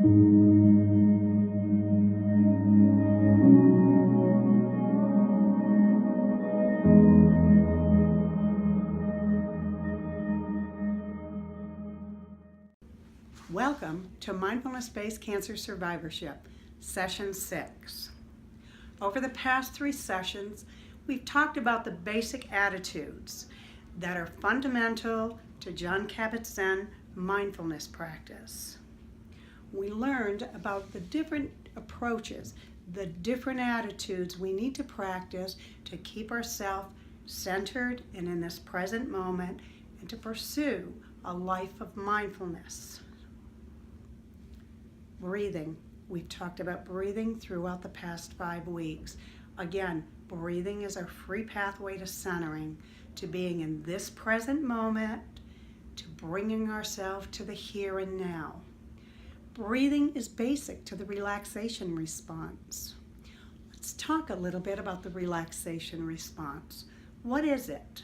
Welcome to Mindfulness-Based Cancer Survivorship, Session 6. Over the past 3 sessions, we've talked about the basic attitudes that are fundamental to Jon Kabat-Zinn mindfulness practice. We learned about the different approaches, the different attitudes we need to practice to keep ourselves centered and in this present moment and to pursue a life of mindfulness. Breathing. We've talked about breathing throughout the past 5 weeks. Again, breathing is our free pathway to centering, to being in this present moment, to bringing ourselves to the here and now. Breathing is basic to the relaxation response. Let's talk a little bit about the relaxation response. What is it?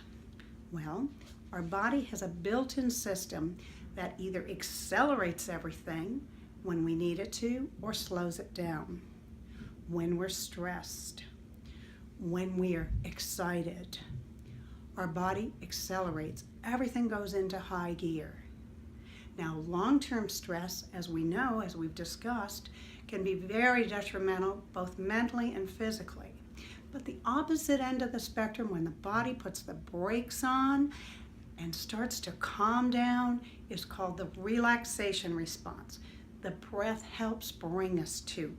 Well, our body has a built-in system that either accelerates everything when we need it to, or slows it down. When we're stressed, when we are excited, our body accelerates. Everything goes into high gear. Now, long-term stress, as we know, as we've discussed, can be very detrimental, both mentally and physically. But the opposite end of the spectrum, when the body puts the brakes on and starts to calm down, is called the relaxation response. The breath helps bring us to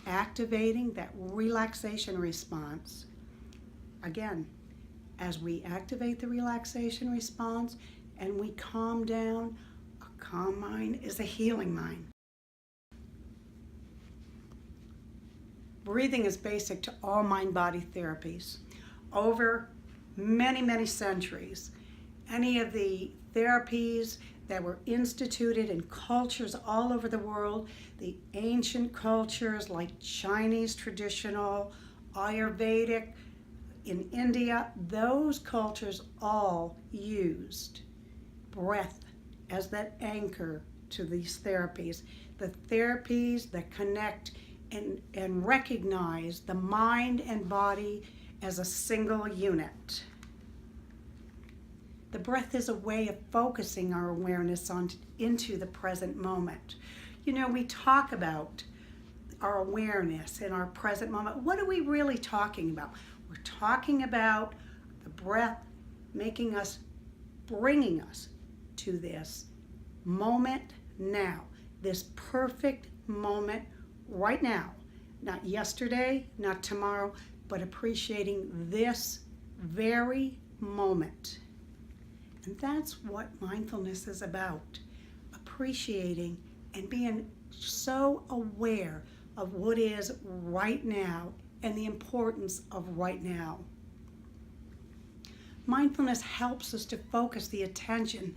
activating that relaxation response. Again, as we activate the relaxation response and we calm down, a calm mind is a healing mind. Breathing is basic to all mind-body therapies. Over many, many centuries, any of the therapies that were instituted in cultures all over the world, the ancient cultures like Chinese traditional, Ayurvedic, in India, those cultures all used breath as that anchor to these therapies. The therapies that connect and recognize the mind and body as a single unit. The breath is a way of focusing our awareness into the present moment. You know, we talk about our awareness in our present moment. What are we really talking about? We're talking about the breath bringing us to this moment now, this perfect moment right now. Not yesterday, not tomorrow, but appreciating this very moment. And that's what mindfulness is about, appreciating and being so aware of what is right now and the importance of right now. Mindfulness helps us to focus the attention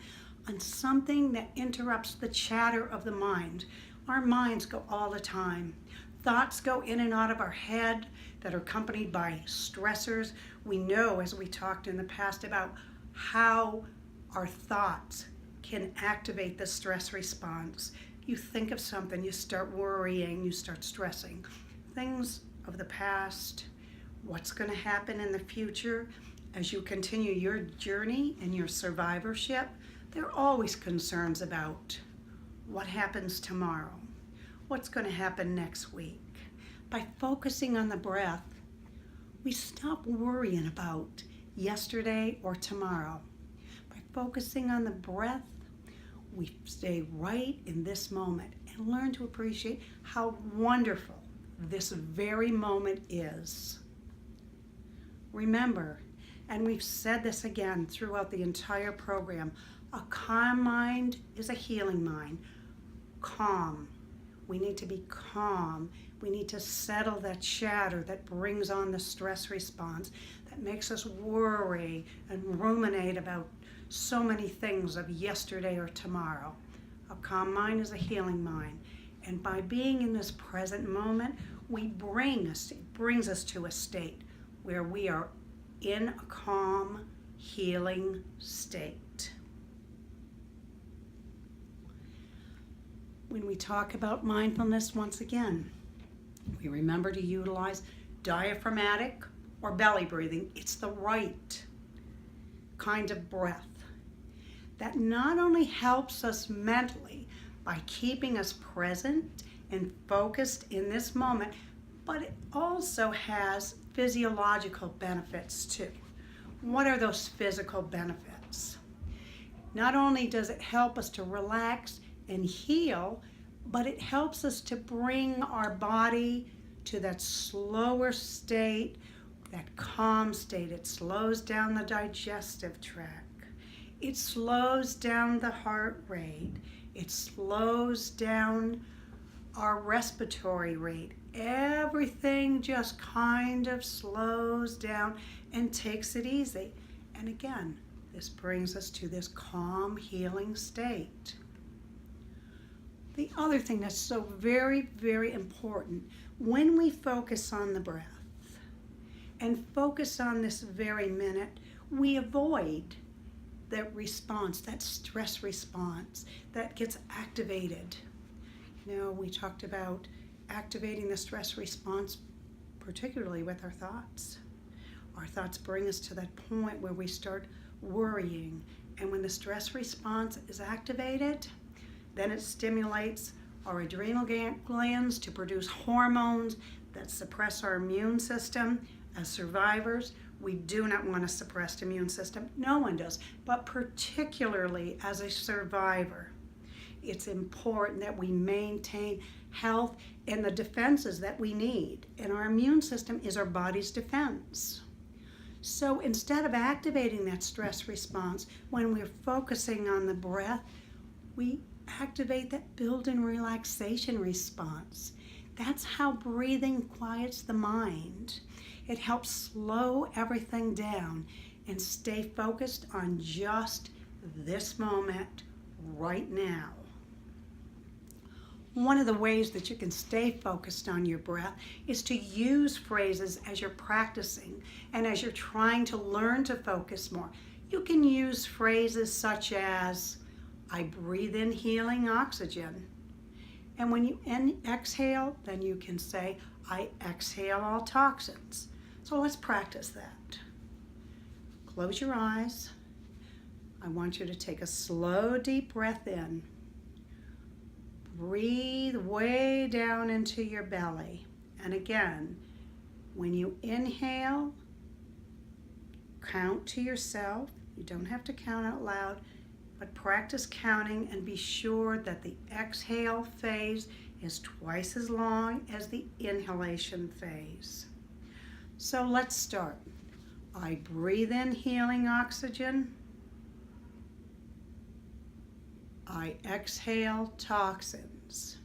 on something that interrupts the chatter of the mind. Our minds go all the time. Thoughts go in and out of our head that are accompanied by stressors. We know, as we talked in the past, about how our thoughts can activate the stress response. You think of something, you start worrying, you start stressing. Things of the past, what's going to happen in the future. As you continue your journey and your survivorship, there are always concerns about what happens tomorrow, what's going to happen next week. By focusing on the breath, we stop worrying about yesterday or tomorrow. Focusing on the breath, we stay right in this moment and learn to appreciate how wonderful this very moment is. Remember, and we've said this again throughout the entire program, a calm mind is a healing mind. Calm. We need to be calm. We need to settle that chatter that brings on the stress response, that makes us worry and ruminate about so many things of yesterday or tomorrow. A calm mind is a healing mind. And by being in this present moment, it brings us to a state where we are in a calm, healing state. When we talk about mindfulness, once again, we remember to utilize diaphragmatic or belly breathing. It's the right kind of breath that not only helps us mentally by keeping us present and focused in this moment, but it also has physiological benefits too. What are those physical benefits? Not only does it help us to relax and heal, but it helps us to bring our body to that slower state, that calm state. It slows down the digestive tract. It slows down the heart rate. It slows down our respiratory rate. Everything just kind of slows down and takes it easy. And again, this brings us to this calm, healing state. The other thing that's so very, very important, when we focus on the breath and focus on this very minute, we avoid that response, that stress response that gets activated. You know, we talked about activating the stress response, particularly with our thoughts. Our thoughts bring us to that point where we start worrying. And when the stress response is activated, then it stimulates our adrenal glands to produce hormones that suppress our immune system. As survivors, we do not want a suppressed immune system. No one does, but particularly as a survivor, it's important that we maintain health and the defenses that we need. And our immune system is our body's defense. So instead of activating that stress response, when we're focusing on the breath, we activate that build-in relaxation response. That's how breathing quiets the mind. It helps slow everything down and stay focused on just this moment right now. One of the ways that you can stay focused on your breath is to use phrases as you're practicing and as you're trying to learn to focus more. You can use phrases such as, I breathe in healing oxygen. And when you exhale, then you can say, I exhale all toxins. So let's practice that. Close your eyes. I want you to take a slow, deep breath in. Breathe way down into your belly. And again, when you inhale, count to yourself. You don't have to count out loud, but practice counting and be sure that the exhale phase is twice as long as the inhalation phase. So let's start. I breathe in healing oxygen. I exhale toxins.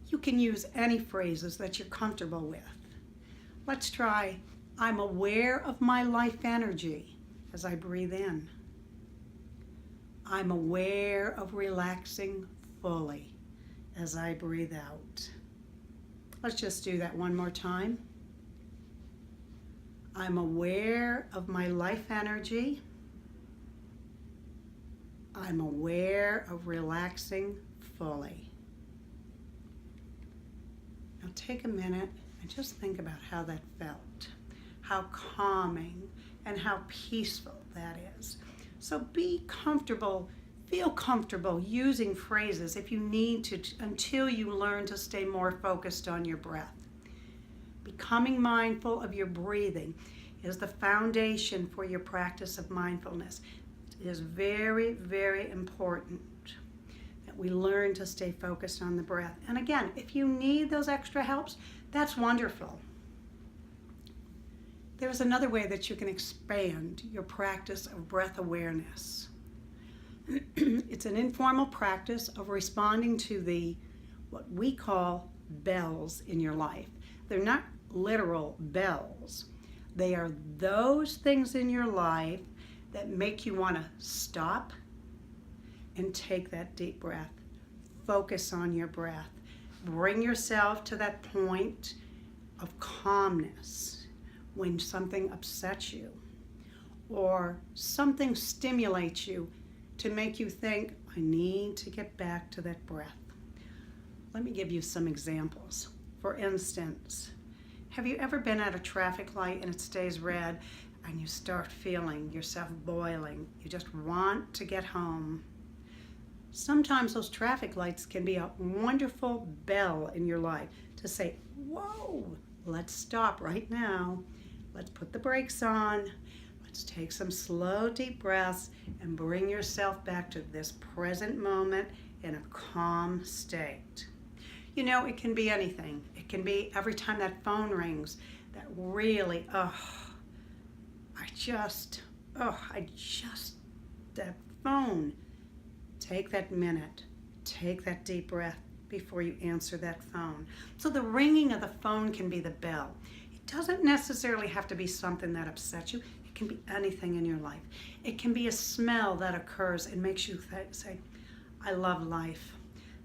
You can use any phrases that you're comfortable with. Let's try, I'm aware of my life energy as I breathe in. I'm aware of relaxing fully as I breathe out. Let's just do that one more time. I'm aware of my life energy. I'm aware of relaxing fully. Now take a minute and just think about how that felt, how calming and how peaceful that is. So be comfortable, feel comfortable using phrases if you need to until you learn to stay more focused on your breath. Becoming mindful of your breathing is the foundation for your practice of mindfulness. It is very, very important that we learn to stay focused on the breath. And again, if you need those extra helps, that's wonderful. There's another way that you can expand your practice of breath awareness. It's an informal practice of responding to what we call bells in your life. They're not literal bells. They are those things in your life that make you want to stop and take that deep breath. Focus on your breath. Bring yourself to that point of calmness when something upsets you or something stimulates you to make you think, I need to get back to that breath. Let me give you some examples. For instance, have you ever been at a traffic light and it stays red and you start feeling yourself boiling? You just want to get home. Sometimes those traffic lights can be a wonderful bell in your life to say, whoa, let's stop right now. Let's put the brakes on. Let's take some slow, deep breaths and bring yourself back to this present moment in a calm state. You know, it can be anything. It can be every time that phone rings that really, that phone. Take that minute, take that deep breath before you answer that phone. So the ringing of the phone can be the bell. It doesn't necessarily have to be something that upsets you. It can be anything in your life. It can be a smell that occurs and makes you say, I love life.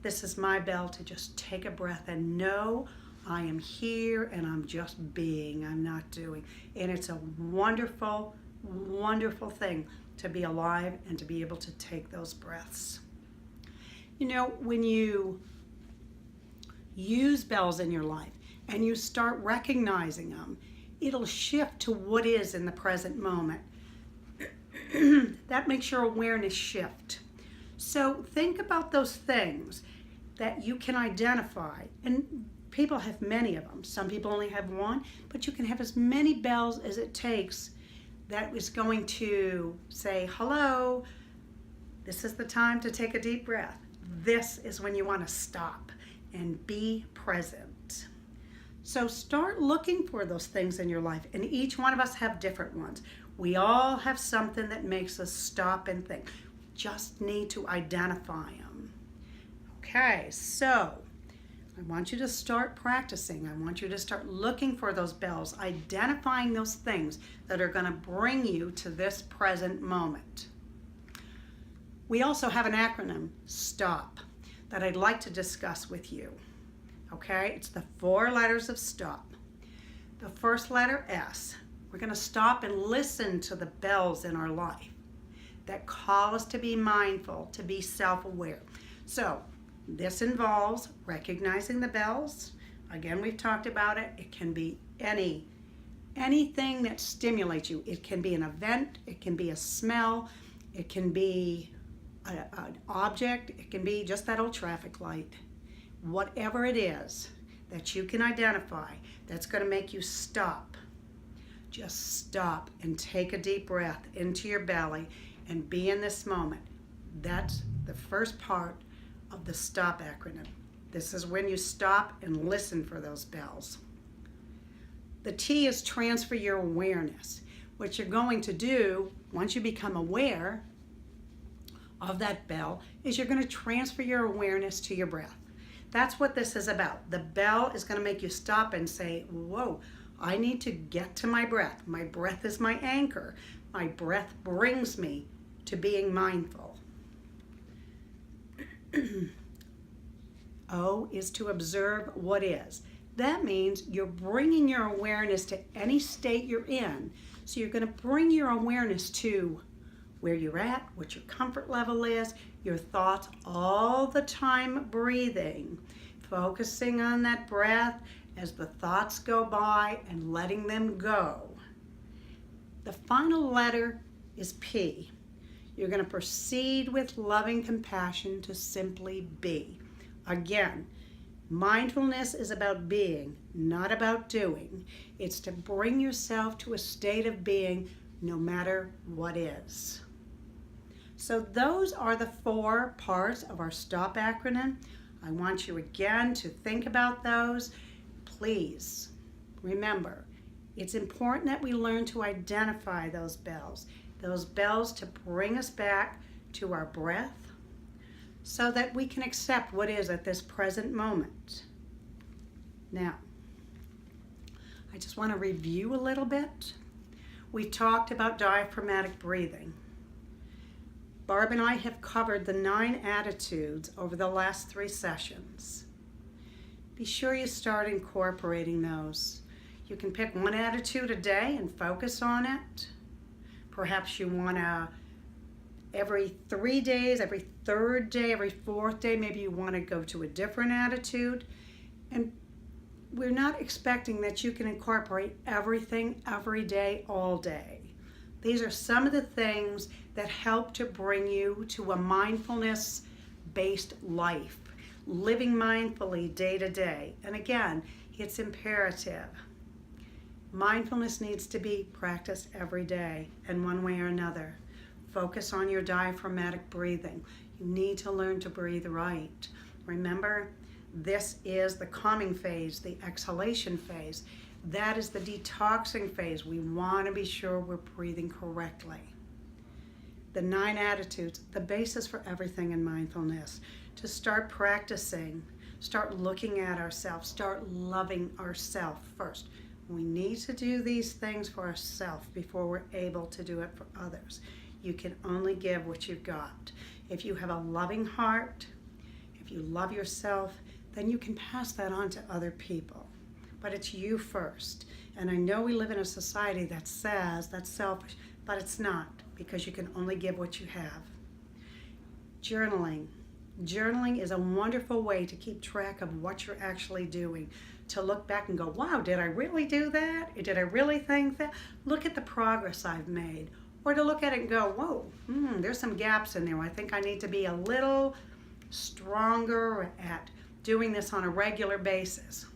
This is my bell to just take a breath and know I am here and I'm just being, I'm not doing. And it's a wonderful, wonderful thing to be alive and to be able to take those breaths. You know, when you use bells in your life and you start recognizing them, it'll shift to what is in the present moment. That makes your awareness shift. So think about those things that you can identify. And people have many of them. Some people only have one, but you can have as many bells as it takes that is going to say, hello, this is the time to take a deep breath. This is when you want to stop and be present. So start looking for those things in your life, and each one of us have different ones. We all have something that makes us stop and think. We just need to identify them. Okay, so I want you to start practicing. I want you to start looking for those bells, identifying those things that are going to bring you to this present moment. We also have an acronym, STOP, that I'd like to discuss with you. Okay, it's the 4 letters of STOP. The first letter, S. We're going to stop and listen to the bells in our life that call us to be mindful, to be self-aware. So this involves recognizing the bells. Again, we've talked about it. It can be anything that stimulates you. It can be an event. It can be a smell. It can be an object. It can be just that old traffic light. Whatever it is that you can identify that's going to make you stop. Just stop and take a deep breath into your belly and be in this moment. That's the first part of the STOP acronym. This is when you stop and listen for those bells. The T is transfer your awareness. What you're going to do once you become aware of that bell is you're going to transfer your awareness to your breath. That's what this is about. The bell is going to make you stop and say, whoa, I need to get to my breath. My breath is my anchor. My breath brings me to being mindful. O is to observe what is. That means you're bringing your awareness to any state you're in. So you're going to bring your awareness to where you're at, what your comfort level is, your thoughts all the time breathing, focusing on that breath as the thoughts go by and letting them go. The final letter is P. You're going to proceed with loving compassion to simply be. Again, mindfulness is about being, not about doing. It's to bring yourself to a state of being no matter what is. So those are the 4 parts of our STOP acronym. I want you again to think about those. Please remember, it's important that we learn to identify those bells to bring us back to our breath so that we can accept what is at this present moment. Now, I just want to review a little bit. We talked about diaphragmatic breathing. Barb and I have covered the 9 attitudes over the last 3 sessions. Be sure you start incorporating those. You can pick 1 attitude a day and focus on it. Perhaps you want to every 3 days, every third day, every fourth day, maybe you want to go to a different attitude. And we're not expecting that you can incorporate everything every day, all day. These are some of the things that help to bring you to a mindfulness-based life, living mindfully day to day. And again, it's imperative. Mindfulness needs to be practiced every day in one way or another. Focus on your diaphragmatic breathing. You need to learn to breathe right. Remember, this is the calming phase, the exhalation phase. That is the detoxing phase. We want to be sure we're breathing correctly. The 9 attitudes, the basis for everything in mindfulness. To start practicing, start looking at ourselves, start loving ourselves first. We need to do these things for ourselves before we're able to do it for others. You can only give what you've got. If you have a loving heart, if you love yourself, then you can pass that on to other people. But it's you first. And I know we live in a society that says that's selfish, but it's not, because you can only give what you have. Journaling. Journaling is a wonderful way to keep track of what you're actually doing. To look back and go, wow, did I really do that? Did I really think that? Look at the progress I've made. Or to look at it and go, whoa, there's some gaps in there. I think I need to be a little stronger at doing this on a regular basis.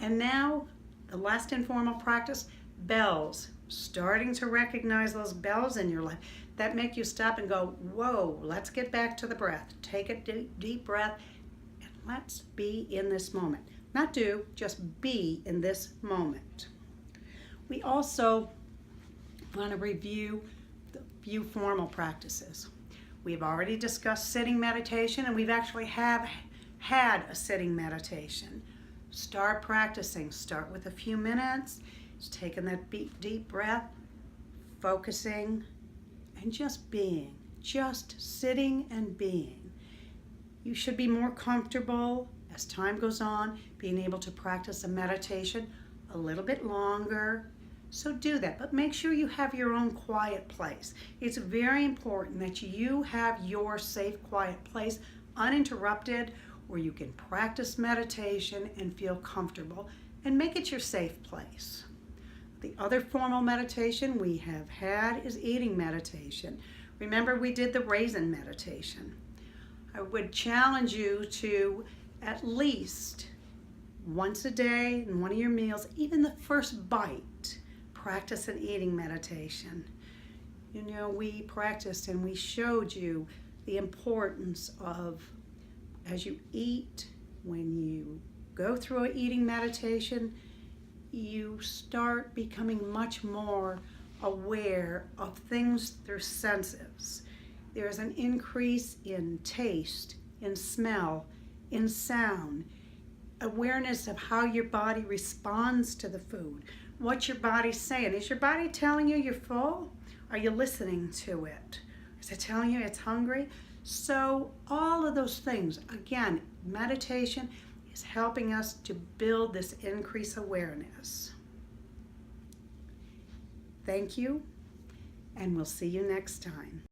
And now, the last informal practice, bells. Starting to recognize those bells in your life that make you stop and go, whoa, let's get back to the breath. Take a deep breath and let's be in this moment. Not do, just be in this moment. We also want to review the few formal practices. We've already discussed sitting meditation, and we've actually have had a sitting meditation. Start practicing. Start with a few minutes. Just taking that deep breath, focusing, and just being. Just sitting and being. You should be more comfortable as time goes on, being able to practice a meditation a little bit longer. So do that, but make sure you have your own quiet place. It's very important that you have your safe, quiet place, uninterrupted, where you can practice meditation and feel comfortable, and make it your safe place. The other formal meditation we have had is eating meditation. Remember, we did the raisin meditation. I would challenge you to at least once a day in one of your meals, even the first bite, practice an eating meditation. You know, we practiced and we showed you the importance of, as you eat, when you go through an eating meditation, you start becoming much more aware of things through senses. There's an increase in taste, in smell, in sound, awareness of how your body responds to the food, what your body's saying. Is your body telling you you're full? Are you listening to it? Is it telling you it's hungry? So all of those things, again, meditation is helping us to build this increased awareness. Thank you, and we'll see you next time.